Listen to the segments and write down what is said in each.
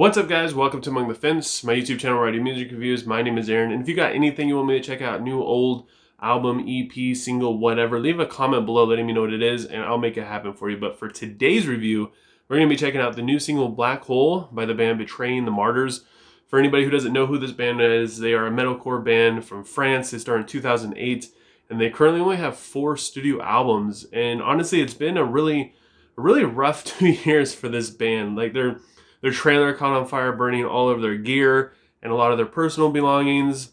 What's up, guys? Welcome to Among the Fence, my YouTube channel where I do music reviews. My name is Aaron, and if you got anything you want me to check out, new, old, album, EP, single, whatever, leave a comment below letting me know what it is, and I'll make it happen for you. But for today's review, we're going to be checking out the new single Black Hole by the band Betraying The Martyrs. For anybody who doesn't know who this band is, they are a metalcore band from France. They started in 2008, and they currently only have 4 studio albums. And honestly, it's been a really rough 2 years for this band. Like, their trailer caught on fire, burning all of their gear and a lot of their personal belongings.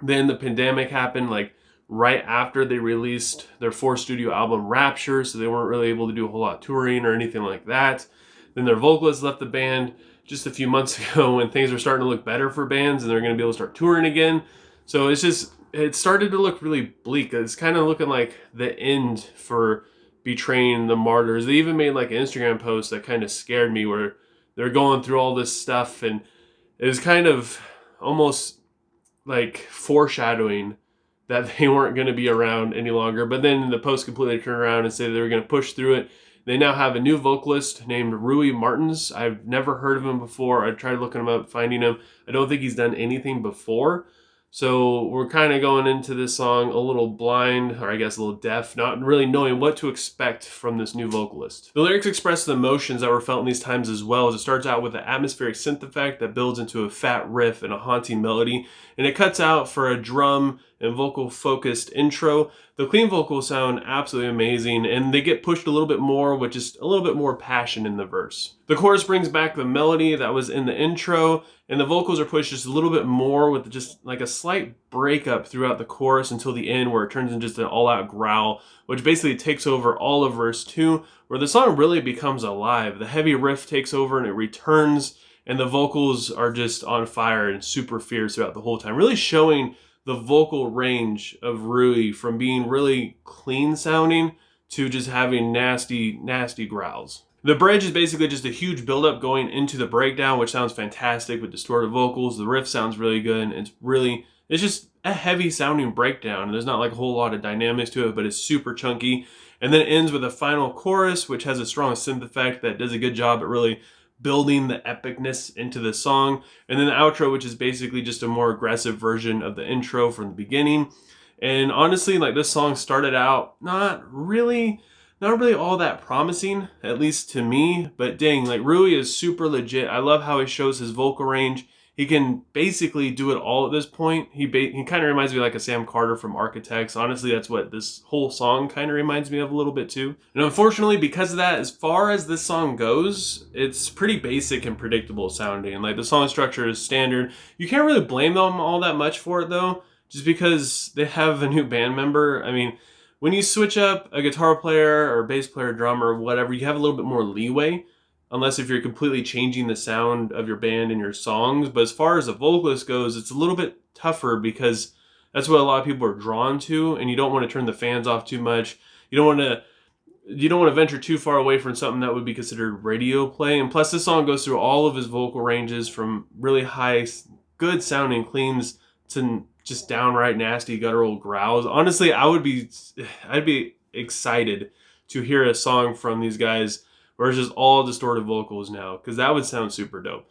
Then the pandemic happened, like right after they released their 4th studio album, Rapture, so they weren't really able to do a whole lot of touring or anything like that. Then their vocalist left the band just a few months ago when things were starting to look better for bands and they're going to be able to start touring again. So it started to look really bleak. It's kind of looking like the end for Betraying the Martyrs. They even made like an Instagram post that kind of scared me, where they're going through all this stuff, and it was kind of almost like foreshadowing that they weren't going to be around any longer. But then the post completely turned around and said they were going to push through it. They now have a new vocalist named Rui Martins. I've never heard of him before. I tried looking him up, finding him. I don't think he's done anything before. So we're kind of going into this song a little blind, or I guess a little deaf, not really knowing what to expect from this new vocalist. The lyrics express the emotions that were felt in these times as well, as it starts out with an atmospheric synth effect that builds into a fat riff and a haunting melody, and it cuts out for a drum and vocal focused intro. The clean vocals sound absolutely amazing, and they get pushed a little bit more with just a little bit more passion in the verse. The chorus brings back the melody that was in the intro, and the vocals are pushed just a little bit more with just like a slight breakup throughout the chorus until the end, where it turns into just an all-out growl, which basically takes over all of verse 2, where the song really becomes alive. The heavy riff takes over and it returns, and the vocals are just on fire and super fierce throughout the whole time, really showing the vocal range of Rui from being really clean sounding to just having nasty growls. The bridge is basically just a huge buildup going into the breakdown, which sounds fantastic with distorted vocals. The riff sounds really good. It's just a heavy sounding breakdown. There's not like a whole lot of dynamics to it, but it's super chunky. And then it ends with a final chorus, which has a strong synth effect that does a good job at really building the epicness into the song. And then the outro, which is basically just a more aggressive version of the intro from the beginning. And honestly, like, this song started out not really all that promising, at least to me, but dang, like, Rui is super legit. I love how he shows his vocal range. He can basically do it all at this point. He kind of reminds me like a Sam Carter from Architects. Honestly, that's what this whole song kind of reminds me of a little bit too. And unfortunately, because of that, as far as this song goes, it's pretty basic and predictable sounding. Like, the song structure is standard. You can't really blame them all that much for it though, just because they have a new band member. I mean, when you switch up a guitar player or bass player, drummer, or whatever, you have a little bit more leeway, unless if you're completely changing the sound of your band and your songs. But as far as the vocalist goes, it's a little bit tougher because that's what a lot of people are drawn to, and you don't want to turn the fans off too much. You don't want to venture too far away from something that would be considered radio play. And plus, this song goes through all of his vocal ranges, from really high, good sounding cleans to just downright nasty guttural growls. Honestly, I'd be excited to hear a song from these guys where it's just all distorted vocals now, because that would sound super dope.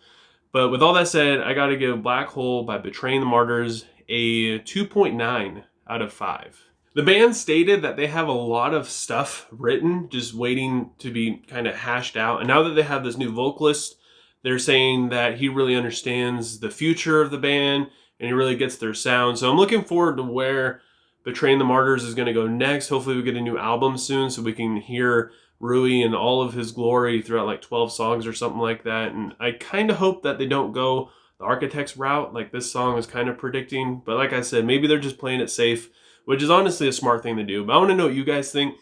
But with all that said, I gotta give Black Hole by Betraying the Martyrs a 2.9 out of 5. The band stated that they have a lot of stuff written, just waiting to be kind of hashed out. And now that they have this new vocalist, they're saying that he really understands the future of the band and he really gets their sound. So I'm looking forward to where Betraying the Martyrs is going to go next. Hopefully we get a new album soon so we can hear Rui in all of his glory throughout like 12 songs or something like that. And I kind of hope that they don't go the Architects route like this song is kind of predicting. But like I said, maybe they're just playing it safe, which is honestly a smart thing to do. But I want to know what you guys think.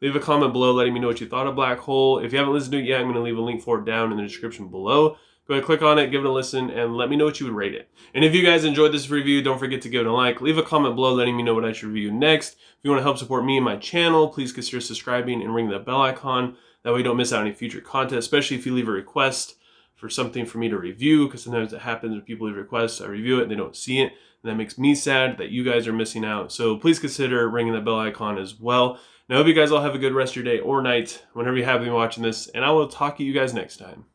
Leave a comment below letting me know what you thought of Black Hole. If you haven't listened to it yet, I'm going to leave a link for it down in the description below. Go ahead, click on it, give it a listen, and let me know what you would rate it. And if you guys enjoyed this review, don't forget to give it a like. Leave a comment below letting me know what I should review next. If you want to help support me and my channel, please consider subscribing and ring that bell icon. That way you don't miss out on any future content, especially if you leave a request for something for me to review, because sometimes it happens when people leave requests, I review it and they don't see it. And that makes me sad that you guys are missing out. So please consider ringing that bell icon as well. And I hope you guys all have a good rest of your day or night, whenever you have been watching this, and I will talk to you guys next time.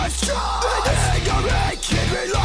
I've tried. And ignorant kid